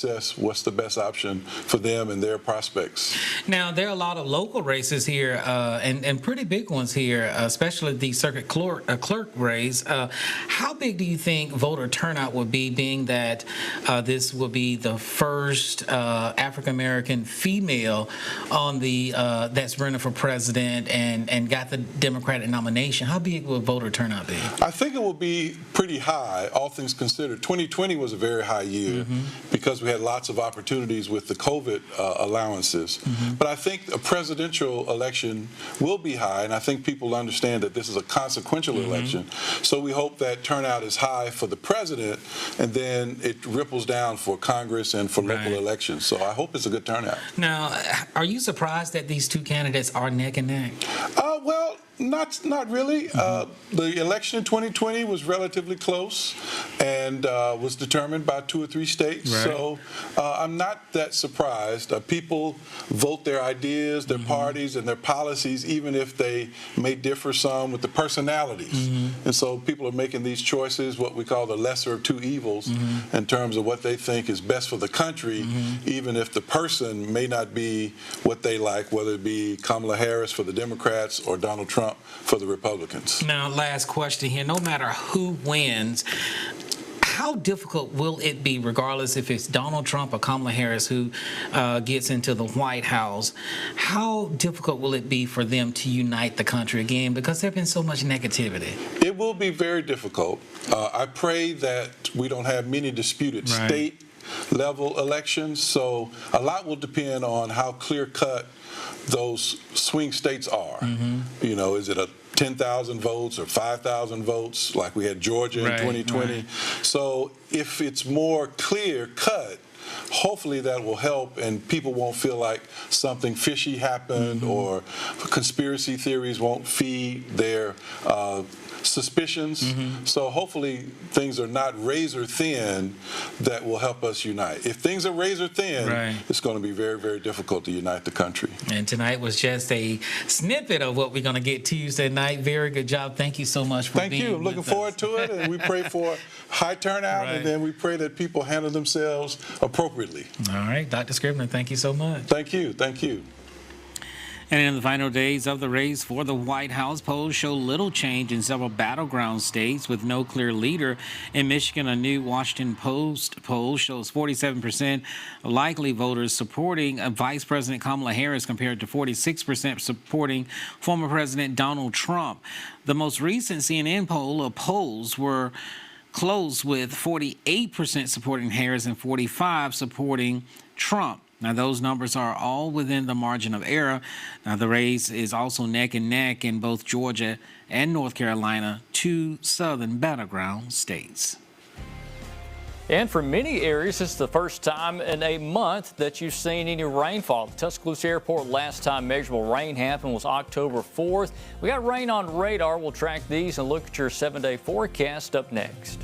assess what's the best option for them and their prospects. Now, there are a lot of local races here, and pretty big ones here, especially the circuit clerk race. How big do you think voter turnout will be, being that this will be the first African American female on the that's running for president and got the Democratic nomination? How big will voter turnout be? I think it will be pretty high, all things considered. 2020 was a very high year because we had lots of opportunities with the COVID allowances. But I think a presidential election will be high, and I think people understand that this is a consequential election. So we hope that turnout is high for the president, and then it ripples down for Congress and for local elections. So I hope it's a good turnout. Now, are you surprised that these two candidates are neck and neck? Well, not really. The election in 2020 was relatively close and was determined by 2 or 3 states. So I'm not that surprised. People vote their ideas, their parties, and their policies, even if they may differ some with the personalities. And so people are making these choices, what we call the lesser of two evils, in terms of what they think is best for the country, even if the person may not be what they like, whether it be Kamala Harris for the Democrats or Donald Trump for the Republicans. Now, last question here. No matter who wins, how difficult will it be, regardless if it's Donald Trump or Kamala Harris who gets into the White House, how difficult will it be for them to unite the country again, because there's been so much negativity? It will be very difficult. I pray that we don't have many disputed state level elections, so a lot will depend on how clear-cut those swing states are. You know, is it a 10,000 votes or 5,000 votes like we had Georgia in 2020? So if it's more clear-cut, hopefully that will help and people won't feel like something fishy happened or conspiracy theories won't feed their suspicions. So hopefully things are not razor thin that will help us unite. If things are razor thin, it's going to be very, very difficult to unite the country. And tonight was just a snippet of what we're going to get Tuesday night. Very good job. Thank you so much for being with us. Thank you. I'm looking forward to it, and we pray for high turnout, and then we pray that people handle themselves appropriately. All right. Dr. Scribner, thank you so much. Thank you. Thank you. And in the final days of the race for the White House, polls show little change in several battleground states with no clear leader. In Michigan, a new Washington Post poll shows 47% of likely voters supporting Vice President Kamala Harris compared to 46% supporting former President Donald Trump. The most recent CNN poll of polls were close with 48% supporting Harris and 45% supporting Trump. Now, those numbers are all within the margin of error. Now, the race is also neck and neck in both Georgia and North Carolina, 2 southern battleground states. And for many areas, it's the first time in a month that you've seen any rainfall. The Tuscaloosa Airport, last time measurable rain happened was October 4th. We got rain on radar. We'll track these and look at your 7-day forecast up next.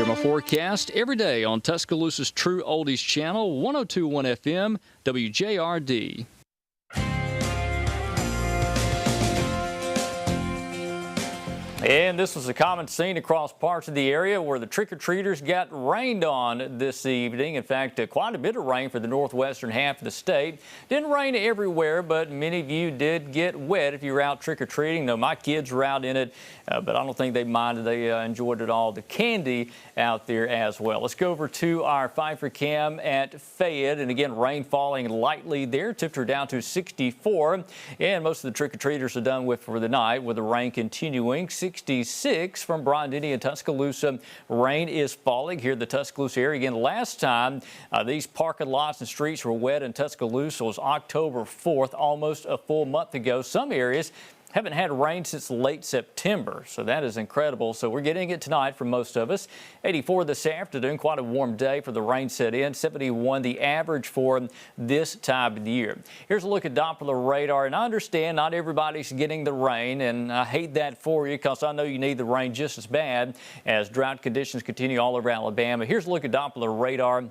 my forecast every day on Tuscaloosa's True Oldies channel, 102.1 FM, WJRD. And this was a common scene across parts of the area where the trick-or-treaters got rained on this evening. In fact, quite a bit of rain for the northwestern half of the state. Didn't rain everywhere, but many of you did get wet if you were out trick-or-treating. No, my kids were out in it, but I don't think they minded. They enjoyed it all. The candy out there as well. Let's go over to our Pfeiffer cam at Fayette. And again, rain falling lightly there. Tipped her down to 64. And most of the trick-or-treaters are done with for the night, with the rain continuing. 66 from Bronzini and Tuscaloosa. Rain is falling here in the Tuscaloosa area. Again, last time these parking lots and streets were wet in Tuscaloosa was October 4th, almost a full month ago. Some areas haven't had rain since late September, so that is incredible. So we're getting it tonight for most of us. 84 this afternoon, quite a warm day for the rain set in. 71 the average for this time of the year. Here's a look at Doppler radar, and I understand not everybody's getting the rain, and I hate that for you because I know you need the rain just as bad as drought conditions continue all over Alabama. Here's a look at Doppler radar.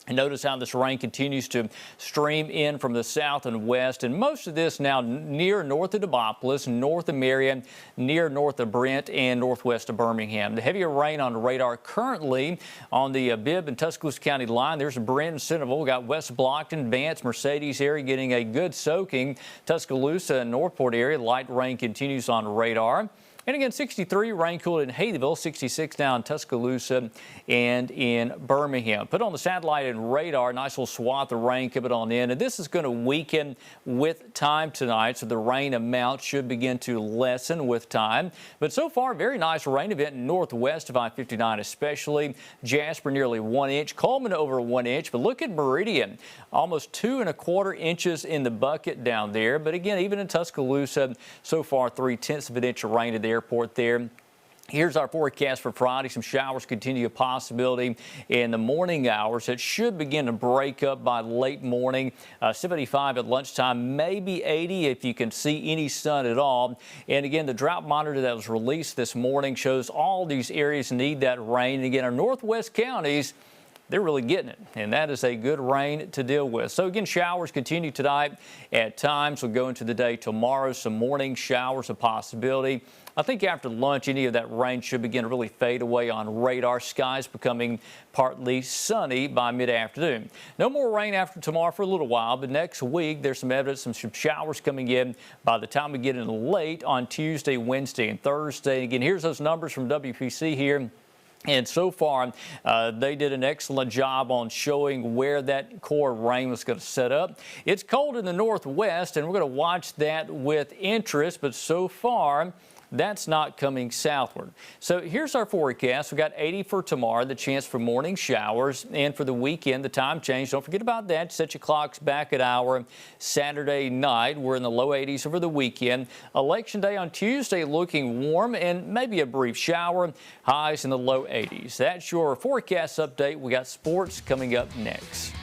And notice how this rain continues to stream in from the south and west, and most of this now near north of Demopolis, north of Marion, near north of Brent, and northwest of Birmingham. The heavier rain on the radar currently on the Bibb and Tuscaloosa County line. There's Brent and Centerville. We got West Blockton, Vance, Mercedes area getting a good soaking. Tuscaloosa and Northport area, light rain continues on radar. And again, 63, rain cooled in Haydenville, 66 now in Tuscaloosa and in Birmingham. Put on the satellite and radar, nice little swath of rain coming on in. And this is going to weaken with time tonight, so the rain amount should begin to lessen with time. But so far, very nice rain event northwest of I-59 especially. Jasper nearly 1 inch, Coleman over 1 inch. But look at Meridian, almost 2¼ inches in the bucket down there. But again, even in Tuscaloosa, so far 3/10 of an inch of rain at the airport there. Here's our forecast for Friday. Some showers continue a possibility in the morning hours. It should begin to break up by late morning. 75 at lunchtime, maybe 80 if you can see any sun at all. And again, the drought monitor that was released this morning shows all these areas need that rain. And again, our northwest counties, they're really getting it, and that is a good rain to deal with. So again, showers continue tonight at times. We'll go into the day tomorrow. Some morning showers a possibility. I think after lunch, any of that rain should begin to really fade away on radar. Skies becoming partly sunny by mid-afternoon. No more rain after tomorrow for a little while, but next week there's some evidence of some showers coming in by the time we get in late on Tuesday, Wednesday, and Thursday. Again, here's those numbers from WPC here. And so far, they did an excellent job on showing where that core rain was going to set up. It's cold in the northwest, and we're going to watch that with interest. But so far, that's not coming southward. So here's our forecast. We've got 80 for tomorrow, the chance for morning showers. And for the weekend, the time change. Don't forget about that. Set your clocks back at our Saturday night. We're in the low 80s over the weekend. Election day on Tuesday looking warm and maybe a brief shower. Highs in the low 80s. That's your forecast update. We got sports coming up next.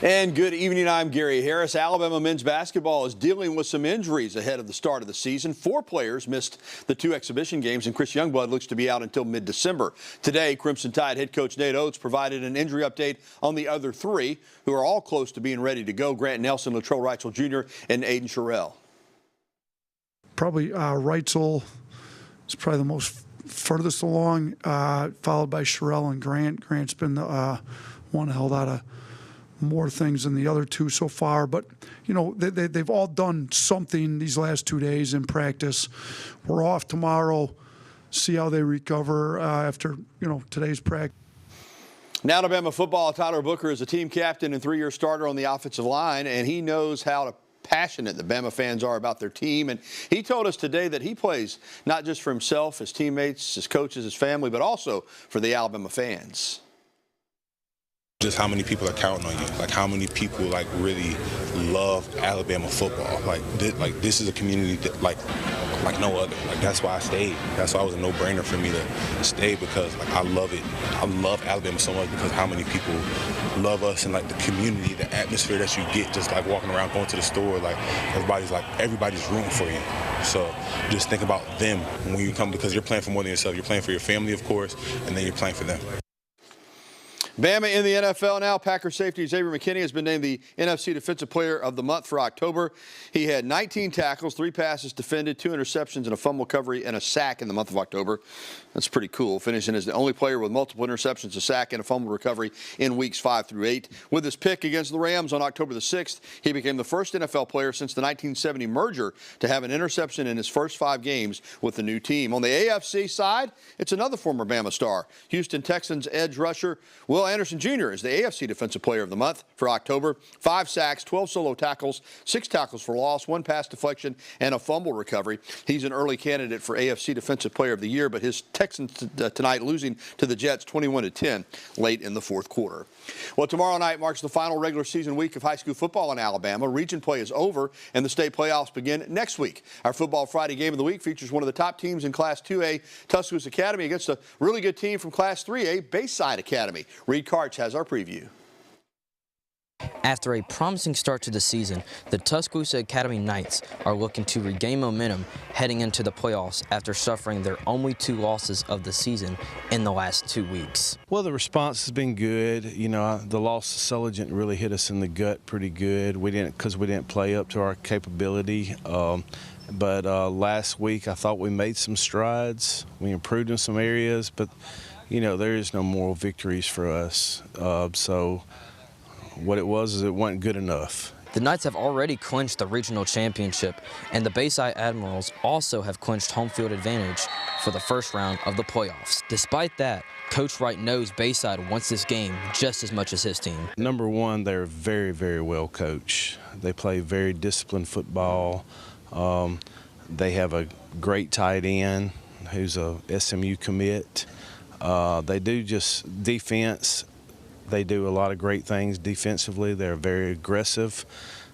And good evening, I'm Gary Harris. Alabama men's basketball is dealing with some injuries ahead of the start of the season. 4 players missed the 2 exhibition games, and Chris Youngblood looks to be out until mid-December. Today, Crimson Tide head coach Nate Oates provided an injury update on the other 3, who are all close to being ready to go: Grant Nelson, Latrell Reitzel Jr., and Aiden Sherrill. Probably Reitzel is probably the most furthest along, followed by Sherrill and Grant. Grant's been the one held out of more things than the other 2 so far, but you know they've all done something these last 2 days in practice. We're off tomorrow, see how they recover after today's practice. Now, Alabama football, Tyler Booker is a team captain and 3-year starter on the offensive line, and he knows how passionate the Bama fans are about their team. And he told us today that he plays not just for himself, his teammates, his coaches, his family, but also for the Alabama fans. Just how many people are counting on you, like how many people like really love Alabama football. Like this is a community that like no other. Like that's why I stayed. That's why it was a no-brainer for me to stay, because like I love it. I love Alabama so much because how many people love us, and like the community, the atmosphere that you get just like walking around, going to the store, like everybody's rooting for you. So just think about them when you come, because you're playing for more than yourself. You're playing for your family, of course, and then you're playing for them. Bama in the NFL now. Packer safety Xavier McKinney has been named the NFC Defensive Player of the Month for October. He had 19 tackles, 3 passes defended, 2 interceptions, and a fumble recovery and a sack in the month of October. That's pretty cool, finishing as the only player with multiple interceptions, a sack, and a fumble recovery in weeks 5 through 8. With his pick against the Rams on October the 6th, he became the first NFL player since the 1970 merger to have an interception in his first 5 games with the new team. On the AFC side, it's another former Bama star. Houston Texans edge rusher Will Anderson Jr. is the AFC Defensive Player of the Month for October. 5 sacks, 12 solo tackles, 6 tackles for loss, 1 pass deflection, and a fumble recovery. He's an early candidate for AFC Defensive Player of the Year, but his Texans tonight losing to the Jets 21-10 late in the 4th quarter. Well, tomorrow night marks the final regular season week of high school football in Alabama. Region play is over, and the state playoffs begin next week. Our Football Friday game of the week features one of the top teams in Class 2A, Tuscaloosa Academy, against a really good team from Class 3A, Bayside Academy. Reed Karch has our preview. After a promising start to the season, the Tuscaloosa Academy Knights are looking to regain momentum heading into the playoffs after suffering their only 2 losses of the season in the last 2 weeks. Well, the response has been good. You know, the loss of Sulligent really hit us in the gut pretty good. Because we didn't play up to our capability. But last week I thought we made some strides. We improved in some areas, but you know, there is no moral victories for us. So what it was is it wasn't good enough. The Knights have already clinched the regional championship, and the Bayside Admirals also have clinched home field advantage for the first round of the playoffs. Despite that, Coach Wright knows Bayside wants this game just as much as his team. Number one, they're very, very well coached. They play very disciplined football. They have a great tight end who's a SMU commit. They do just defense. They do a lot of great things defensively. They're very aggressive.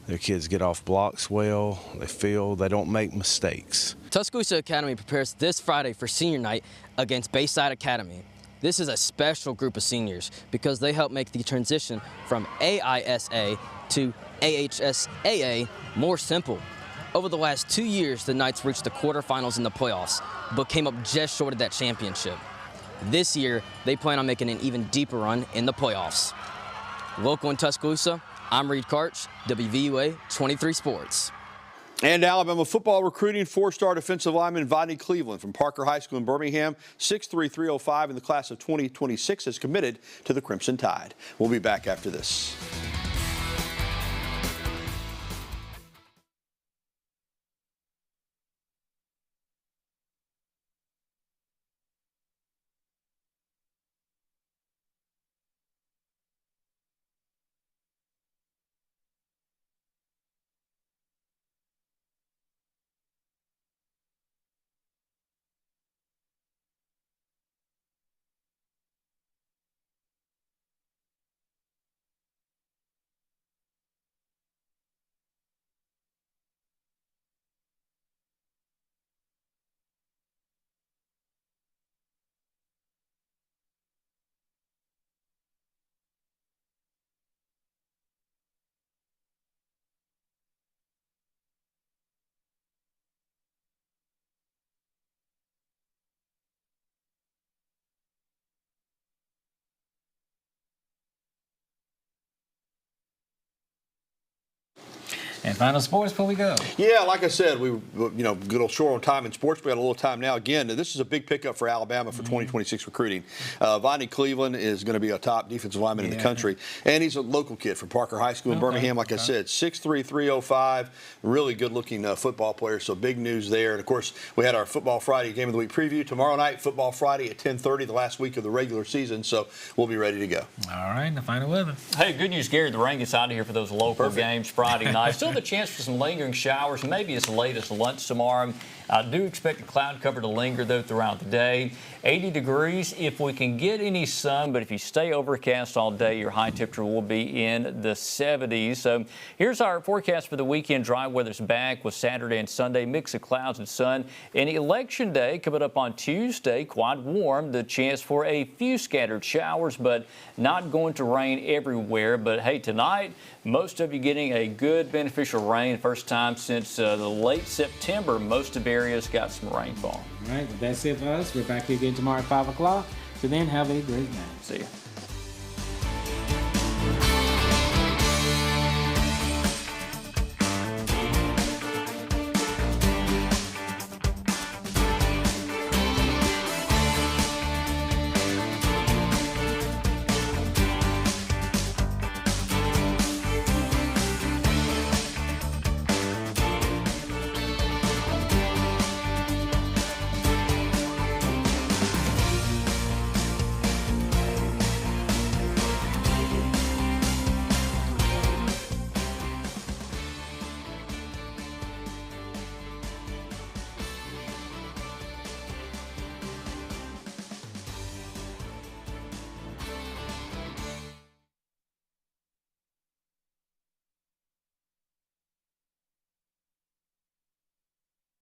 Their kids get off blocks well. They don't make mistakes. Tuscaloosa Academy prepares this Friday for senior night against Bayside Academy. This is a special group of seniors because they help make the transition from AISA to AHSAA more simple. Over the last 2 years, the Knights reached the quarterfinals in the playoffs, but came up just short of that championship. This year, they plan on making an even deeper run in the playoffs. Local in Tuscaloosa, I'm Reed Karch, WVUA 23 Sports. And Alabama football recruiting 4-star defensive lineman Vonnie Cleveland from Parker High School in Birmingham, 6'3", 305 in the class of 2026, is committed to the Crimson Tide. We'll be back after this. And final sports before we go. Yeah, like I said, we good little short on time in sports. We got a little time now. Again, this is a big pickup for Alabama for 2026 recruiting. Vonnie Cleveland is going to be a top defensive lineman in the country, and he's a local kid from Parker High School in Birmingham. Like I said, 6'3", 305, really good-looking football player. So big news there. And of course, we had our Football Friday Game of the Week preview tomorrow night. Football Friday at 10:30, the last week of the regular season. So we'll be ready to go. All right, the final weather. Hey, good news, Gary. The rain gets out of here for those local games Friday night. Still the chance for some lingering showers, maybe as late as lunch tomorrow. I do expect a cloud cover to linger, though, throughout the day. 80 degrees if we can get any sun, but if you stay overcast all day, your high temperature will be in the 70s. So here's our forecast for the weekend. Dry weather's back with Saturday and Sunday, mix of clouds and sun. And Election Day coming up on Tuesday, quite warm. The chance for a few scattered showers, but not going to rain everywhere. But hey, tonight, most of you getting a good beneficial rain. First time since the late September, most of areas got some rainfall. All right, well, that's it for us. We're back here again tomorrow at 5 o'clock. So then, have a great night. See you.